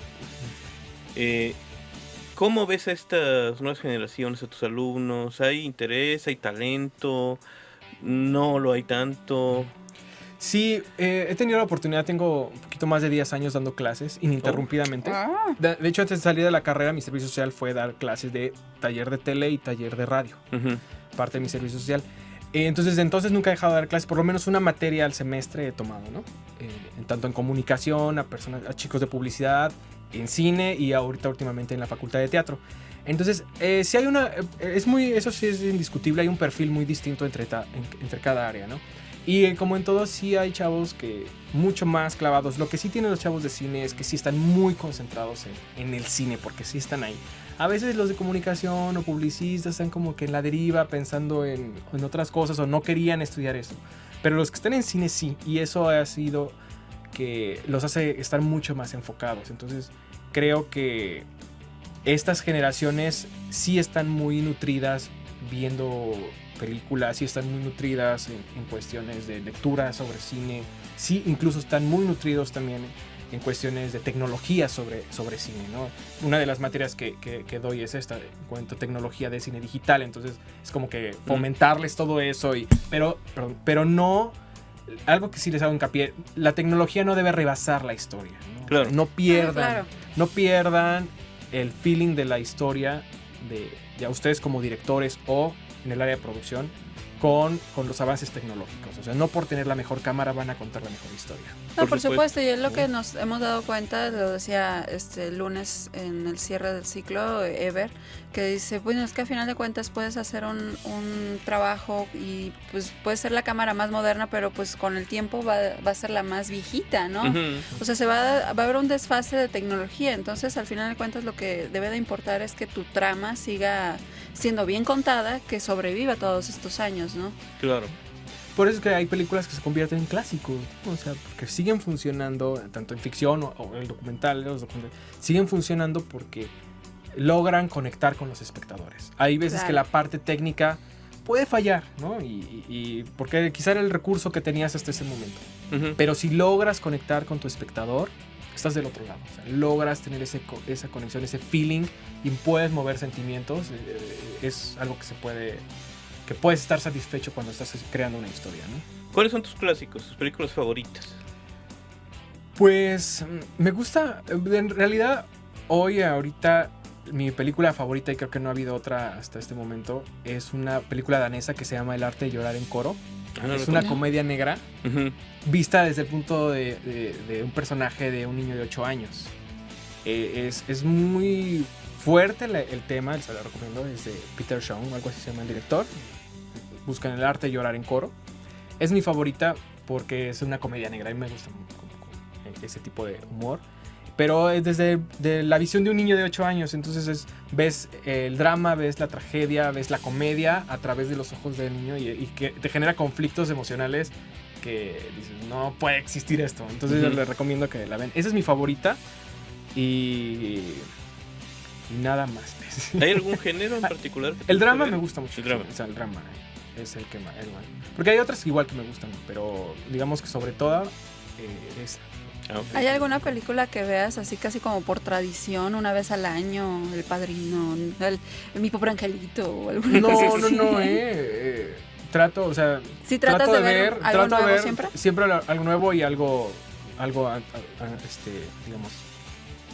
¿Cómo ves a estas nuevas generaciones, a tus alumnos? ¿Hay interés? ¿Hay talento? ¿No lo hay tanto? Sí, he tenido la oportunidad, tengo un poquito más de 10 años dando clases ininterrumpidamente. De hecho, antes de salir de la carrera, mi servicio social fue dar clases de taller de tele y taller de radio. Parte de mi servicio social. Entonces, desde entonces nunca he dejado de dar clases, por lo menos una materia al semestre he tomado, ¿no? Tanto en comunicación, a chicos de publicidad, en cine y ahorita últimamente en la facultad de teatro. Entonces, si hay eso sí es indiscutible, hay un perfil muy distinto entre cada área, ¿no? Y como en todo, sí hay chavos que mucho más clavados. Lo que sí tienen los chavos de cine es que sí están muy concentrados en el cine, porque sí están ahí. A veces los de comunicación o publicistas están como que en la deriva pensando en otras cosas o no querían estudiar eso. Pero los que están en cine sí, y eso ha sido que los hace estar mucho más enfocados. Entonces, creo que estas generaciones sí están muy nutridas viendo películas, sí están muy nutridas en cuestiones de lectura sobre cine, sí incluso están muy nutridos también en cuestiones de tecnología sobre cine, ¿no? Una de las materias que doy es esta, en cuanto a tecnología de cine digital, entonces es como que fomentarles todo eso, pero no, algo que sí les hago hincapié, la tecnología no debe rebasar la historia, ¿no? Claro. O sea, no pierdan, Claro. no pierdan el feeling de la historia de ya ustedes como directores o en el área de producción con los avances tecnológicos. O sea, no por tener la mejor cámara van a contar la mejor historia. No, por Por supuesto. supuesto, y es lo que nos hemos dado cuenta, lo decía el lunes en el cierre del ciclo, Ever, que dice, bueno, es que a final de cuentas puedes hacer un trabajo y pues puede ser la cámara más moderna, pero pues con el tiempo va a ser la más viejita, ¿no? Ujú. O sea, va a haber un desfase de tecnología, entonces al final de cuentas lo que debe de importar es que tu trama siga siendo bien contada, que sobreviva todos estos años, ¿no? Claro. Por eso es que hay películas que se convierten en clásicos, ¿no? O sea, porque siguen funcionando, tanto en ficción o en el documental, los documentales, siguen funcionando porque logran conectar con los espectadores. Hay veces Claro. que la parte técnica puede fallar, ¿no? Y porque quizá era el recurso que tenías hasta ese momento. Ujú. Pero si logras conectar con tu espectador, estás del otro lado. O sea, logras tener esa conexión, ese feeling y puedes mover sentimientos. Es algo que puedes estar satisfecho cuando estás creando una historia, ¿no? ¿Cuáles son tus clásicos, tus películas favoritas? Pues me gusta, en realidad ahorita mi película favorita, y creo que no ha habido otra hasta este momento, es una película danesa que se llama El arte de llorar en coro. Ah, no Es lo una conozco. comedia negra Ujú. vista desde el punto de un personaje de un niño de 8 años. Es muy fuerte el tema, se lo recomiendo, es de Peter Shaw, algo así se llama el director. Buscan El arte de llorar en coro. Es mi favorita porque es una comedia negra y me gusta como ese tipo de humor. Pero es desde la visión de un niño de 8 años, entonces ves el drama, ves la tragedia, ves la comedia a través de los ojos del niño y que te genera conflictos emocionales que dices, no puede existir esto. Entonces yo les recomiendo que la ven. Esa es mi favorita y nada más. ¿Hay algún género en particular? que te El drama guste me ver? gusta mucho. El drama. O sea, el drama es el que más. Porque hay otras igual que me gustan, pero digamos que sobre todo esa. Ah, ok. ¿Hay alguna película que veas así casi como por tradición, una vez al año, El Padrino, Mi Pobre Angelito o alguna cosa No, así? trato, o sea, ¿Sí tratas trato de ver algo trato de nuevo ver siempre? algo nuevo y algo digamos,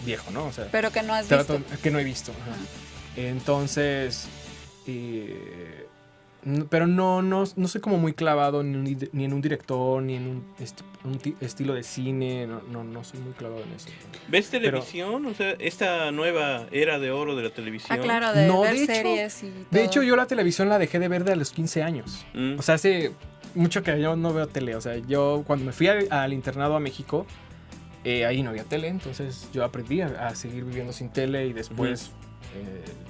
viejo, ¿no? O sea, Pero que no has trato visto. que no he visto. Ajá. Entonces, pero no soy como muy clavado ni en un director, ni en un estilo de cine, no soy muy clavado en eso. ¿Ves televisión? O sea, esta nueva era de oro de la televisión. Ah, claro, de No, ver de hecho- series y De todo. hecho, yo la televisión la dejé de ver de a los 15 años. Mm. O sea, hace mucho que yo no veo tele. O sea, yo cuando me fui al internado a México, ahí no había tele. Entonces yo aprendí a seguir viviendo sin tele y después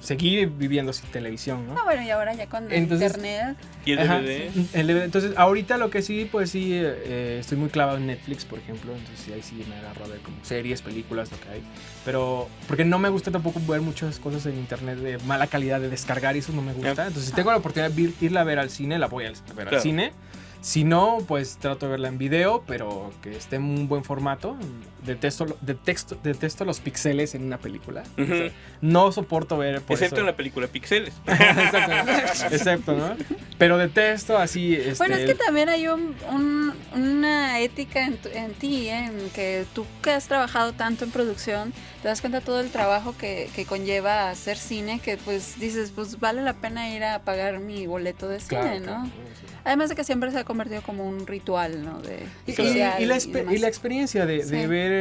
seguí viviendo sin televisión, ¿no? Ah, bueno, y ahora ya con Entonces- internet. ¿Y el Ajá, DVD? el DVD. Entonces, ahorita lo que sí, pues sí, estoy muy clavado en Netflix, por ejemplo. Entonces, sí, ahí sí me agarro a ver como series, películas, lo que hay. Pero, porque no me gusta tampoco ver muchas cosas en internet de mala calidad, de descargar, y eso no me gusta. Entonces, si tengo la oportunidad de irla a ver al cine, la voy a ver Claro. al cine. Si no, pues trato de verla en video, pero que esté en un buen formato. Detesto los píxeles en una película. O sea, Ujú. no soporto ver. Por Excepto eso. en la película Pixeles. Excepto, ¿no? Pero detesto así. Bueno, es que también hay una ética en ti, en que tú que has trabajado tanto en producción, te das cuenta de todo el trabajo que conlleva hacer cine, que pues dices, pues vale la pena ir a pagar mi boleto de cine, Claro, ¿no? claro, sí. Además de que siempre se ha convertido como un ritual, ¿no? Y social la demás. experiencia de Sí. ver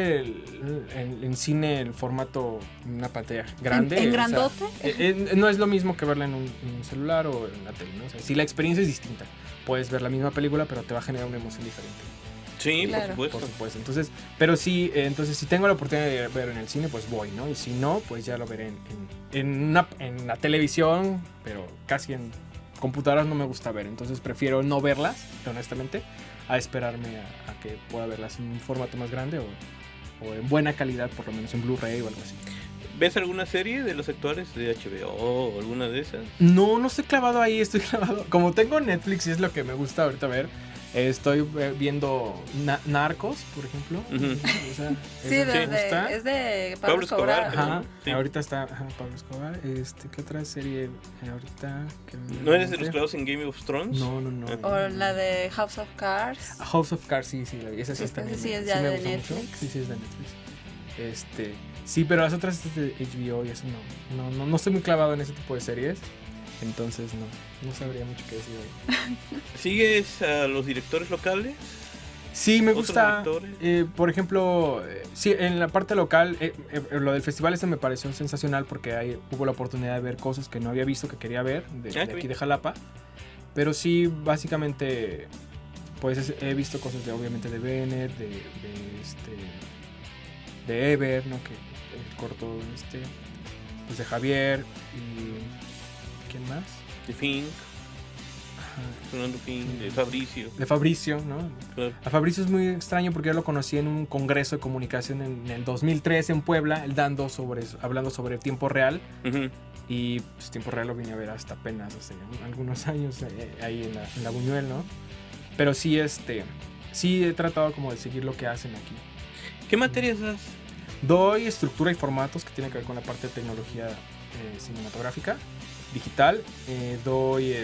en cine el formato en una pantalla grande. ¿En o sea, grandote? no es lo mismo que verla en un celular o en la tele, ¿no? O sea, si la experiencia es distinta. Puedes ver la misma película, pero te va a generar una emoción diferente. Sí, Claro. por Por supuesto. supuesto. Entonces, pero sí, entonces si tengo la oportunidad de ver en el cine, pues voy, ¿no? Y si no, pues ya lo veré en la televisión, pero casi en computadoras no me gusta ver. Entonces prefiero no verlas, honestamente, a esperarme a que pueda verlas en un formato más grande o en buena calidad, por lo menos en Blu-ray o algo así. ¿Ves alguna serie de los actuales de HBO o alguna de esas? No estoy clavado ahí, estoy clavado. Como tengo Netflix y es lo que me gusta ahorita ver, estoy viendo Narcos, por ejemplo. Ujú. O sea, Sí, esa me gusta. es de Pablo Pablo Escobar, Escobar. creo. Ajá, Sí. ahorita está Pablo Escobar. ¿Qué otra serie ahorita? ¿No eres de los clavados en Game of Thrones? No. O la de House of Cards. House of Cards, sí, la vi. Esa sí Ese está bien. sí es ya me de gustó mucho. Netflix. Sí, es de Netflix. Sí, pero las otras es de HBO y eso no estoy muy clavado en ese tipo de series. Entonces no sabría mucho qué decir ahí. ¿Sigues a los directores locales? Sí, me ¿Otros gusta. directores? Por ejemplo, sí, en la parte local, lo del festival me pareció sensacional porque hubo la oportunidad de ver cosas que no había visto, que quería ver, de qué aquí bien. de Jalapa. Pero sí, básicamente, pues he visto cosas obviamente de Bennett, de Ever, ¿no? Que el corto pues de Javier y ¿quién más? De Fink, Ajá, Fernando Fink, de Fabricio. de Fabricio, ¿no? Claro. A Fabricio es muy extraño porque yo lo conocí en un congreso de comunicación en el 2003 en Puebla, él hablando sobre tiempo real. Ujú. Y pues tiempo real lo vine a ver hasta apenas hace algunos años ahí en la Buñuel, ¿no? Pero sí, sí he tratado como de seguir lo que hacen aquí. ¿Qué materias das? Doy estructura y formatos que tienen que ver con la parte de tecnología cinematográfica, digital. Doy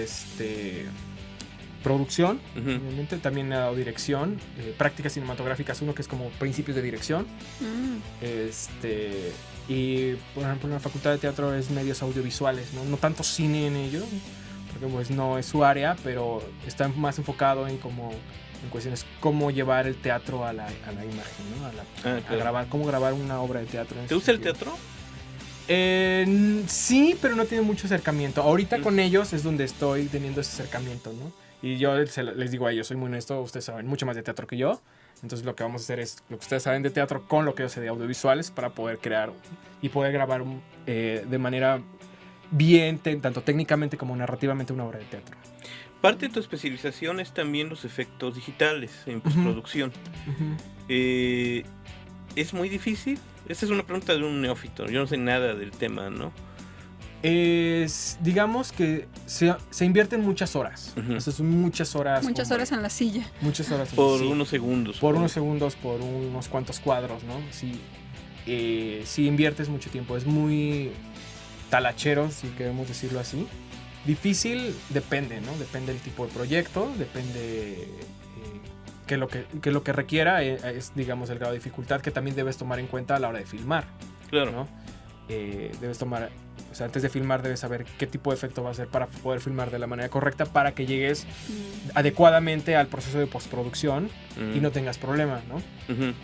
producción, Ujú. obviamente. También he dado dirección, prácticas cinematográficas, uno que es como principios de dirección. Y por ejemplo en la facultad de teatro es medios audiovisuales, no tanto cine en ello, porque pues no es su área, pero está más enfocado en cuestiones cómo llevar el teatro a la imagen, ¿no? A Claro. grabar, cómo grabar una obra de teatro. en ¿Te ese gusta el sentido. teatro? Sí, pero no tiene mucho acercamiento. Ahorita con ellos es donde estoy teniendo ese acercamiento, ¿no? Y yo les digo a ellos, soy muy honesto, ustedes saben mucho más de teatro que yo. Entonces lo que vamos a hacer es lo que ustedes saben de teatro con lo que yo sé de audiovisuales para poder crear y poder grabar de manera bien, tanto técnicamente como narrativamente, una obra de teatro. Parte de tu especialización es también los efectos digitales en postproducción. ¿Es muy difícil? Esta es una pregunta de un neófito. Yo no sé nada del tema, ¿no? Digamos que se invierten muchas horas. Ujú. O sea, son muchas horas. Muchas como- horas en la silla. Muchas horas. Por sí. unos segundos. Por unos segundos, por unos cuantos cuadros, ¿no? Sí, sí inviertes mucho tiempo. Es muy talachero, si queremos decirlo así. Difícil, depende, ¿no? Depende del tipo de proyecto, depende que lo que requiera es, digamos, el grado de dificultad que también debes tomar en cuenta a la hora de filmar, Claro. ¿no? Debes tomar, o sea, antes de filmar debes saber qué tipo de efecto va a hacer para poder filmar de la manera correcta para que llegues adecuadamente al proceso de postproducción y no tengas problema, ¿no? Ujú.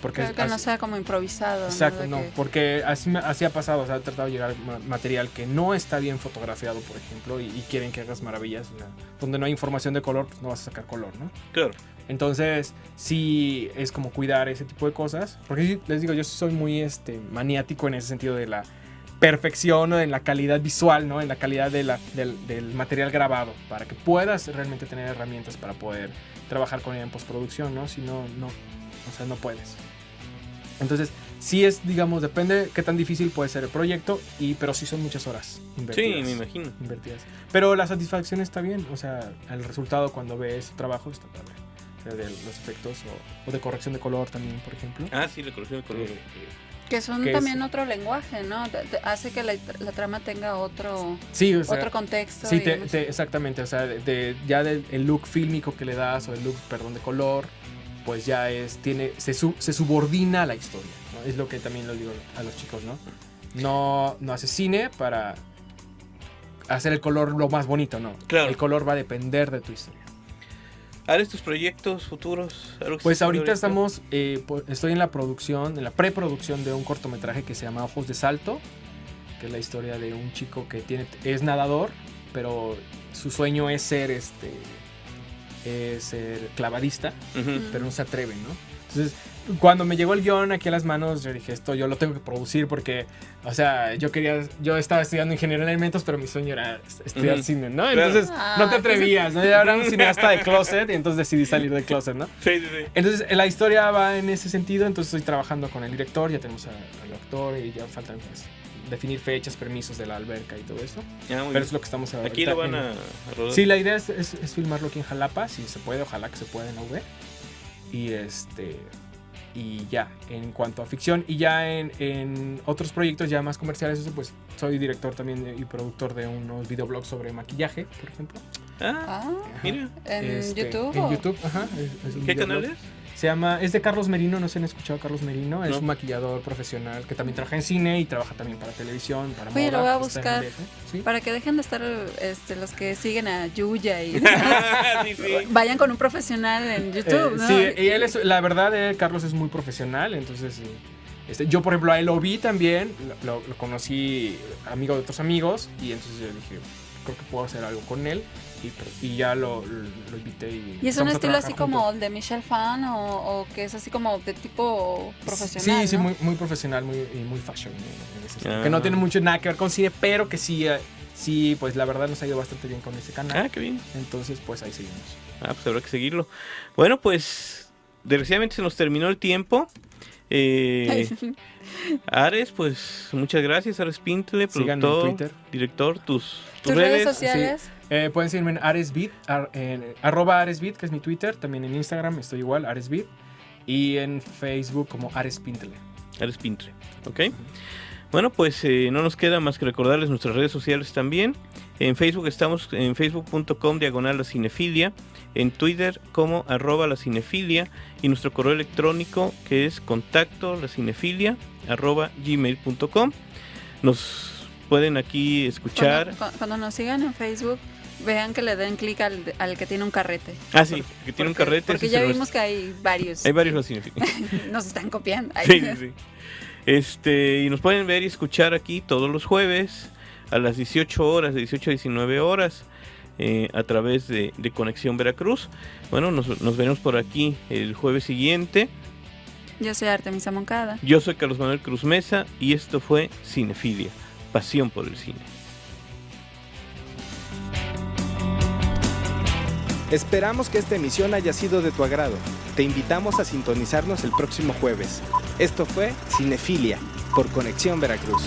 Porque Claro, que no sea como improvisado. exacto, De no, que- porque así ha pasado, o sea, he tratado de llegar material que no está bien fotografiado, por ejemplo, y quieren que hagas maravillas, o sea, donde no hay información de color, pues no vas a sacar color, ¿no? Claro. Entonces, sí es como cuidar ese tipo de cosas, porque sí, les digo, yo sí soy muy maniático en ese sentido de la perfección, ¿no? En la calidad visual, ¿no? En la calidad del material grabado, para que puedas realmente tener herramientas para poder trabajar con ella en postproducción, ¿no? Si no, o sea, no puedes. Entonces, sí es, digamos, depende qué tan difícil puede ser el proyecto, pero sí son muchas horas invertidas. Sí, me imagino. Invertidas. Pero la satisfacción está bien, o sea, el resultado cuando ves tu trabajo está padre. O sea, de los efectos o de corrección de color también, por ejemplo. Ah, sí, la corrección de color. Que son que es- también otro lenguaje, ¿no? Hace que la trama tenga otro Sí, o sea, otro contexto. sí, y demás. exactamente, o sea, ya del el look fílmico que le das o el look, perdón, de color, pues ya se subordina a la historia, ¿no? Es lo que también lo digo a los chicos, ¿no? No haces cine para hacer el color lo más bonito, ¿no? Claro. El color va a depender de tu historia. ¿Harás tus proyectos futuros? ¿Algo que Pues se te ahorita ocurre estoy en la preproducción de un cortometraje que se llama Ojos de Salto, que es la historia de un chico que es nadador, pero su sueño es ser clavadista, Ujú. pero no se atreve, ¿no? Entonces, cuando me llegó el guión aquí a las manos, yo dije, esto yo lo tengo que producir porque, o sea, yo estaba estudiando ingeniería en alimentos, pero mi sueño era estudiar cine, ¿no? Entonces, no te atrevías, ¿no? Yo era un cineasta de closet y entonces decidí salir del closet, ¿no? Sí. Entonces, la historia va en ese sentido, entonces estoy trabajando con el director, ya tenemos al actor y ya faltan, pues, definir fechas, permisos de la alberca y todo eso. Pero es lo que estamos ahorita. Aquí lo van a rodar. Sí, la idea es filmarlo aquí en Jalapa, si se puede, ojalá que se pueda en UV. Y ya, en cuanto a ficción, y ya en otros proyectos ya más comerciales, eso pues soy director también y productor de unos videoblogs sobre maquillaje, por ejemplo. Mira. ¿En YouTube? En YouTube, ajá. Es un ¿Qué videoblog. canal es? Es de Carlos Merino, no sé si han escuchado a Carlos Merino, No. es un maquillador profesional que también trabaja en cine y trabaja también para televisión, para Oye, moda. lo voy a está en buscar. DF, ¿sí? Para que dejen de estar los que siguen a Yuya y Sí. vayan con un profesional en YouTube, ¿no? Sí, y él es, la verdad, Carlos es muy profesional, entonces yo por ejemplo a él lo vi también, lo conocí amigo de otros amigos y entonces yo dije, creo que puedo hacer algo con él y ya lo invité. ¿Y es un empezamos a estilo trabajar así como juntos. el de Michelle Phan o que es así como de tipo profesional? Sí, ¿no? muy profesional, muy fashion en ese estilo. Ah. Que no tiene mucho nada que ver con cine, pero que sí, pues la verdad nos ha ido bastante bien con ese canal. Qué bien. Entonces, pues ahí seguimos. Pues habrá que seguirlo. Bueno, pues desgraciadamente se nos terminó el tiempo. Ares, pues muchas gracias, Ares Pintle, Síganme en productor, Twitter. director, tus ¿Tus redes sociales? Pueden seguirme en AresBeat, @AresBeat, que es mi Twitter. También en Instagram estoy igual, AresBeat. Y en Facebook como Ares Pintle. Ares Pintle, ¿ok? Bueno, pues no nos queda más que recordarles nuestras redes sociales también. En Facebook estamos en facebook.com/lacinefilia, en Twitter como @lacinefilia y nuestro correo electrónico que es contacto@lacinefilia@gmail.com. Nos pueden aquí escuchar. Cuando nos sigan en Facebook, vean que le den clic al que tiene un carrete. Sí, que tiene un carrete. Porque ese ya se vimos que hay varios. Hay varios La Cinefilia. Nos están copiando. Sí. Y nos pueden ver y escuchar aquí todos los jueves a las 18 horas, de 18 a 19 horas, a través de Conexión Veracruz. Bueno, nos veremos por aquí el jueves siguiente. Yo soy Artemisa Moncada. Yo soy Carlos Manuel Cruz Mesa y esto fue Cinefilia, pasión por el cine. Esperamos que esta emisión haya sido de tu agrado. Te invitamos a sintonizarnos el próximo jueves. Esto fue Cinefilia, por Conexión Veracruz.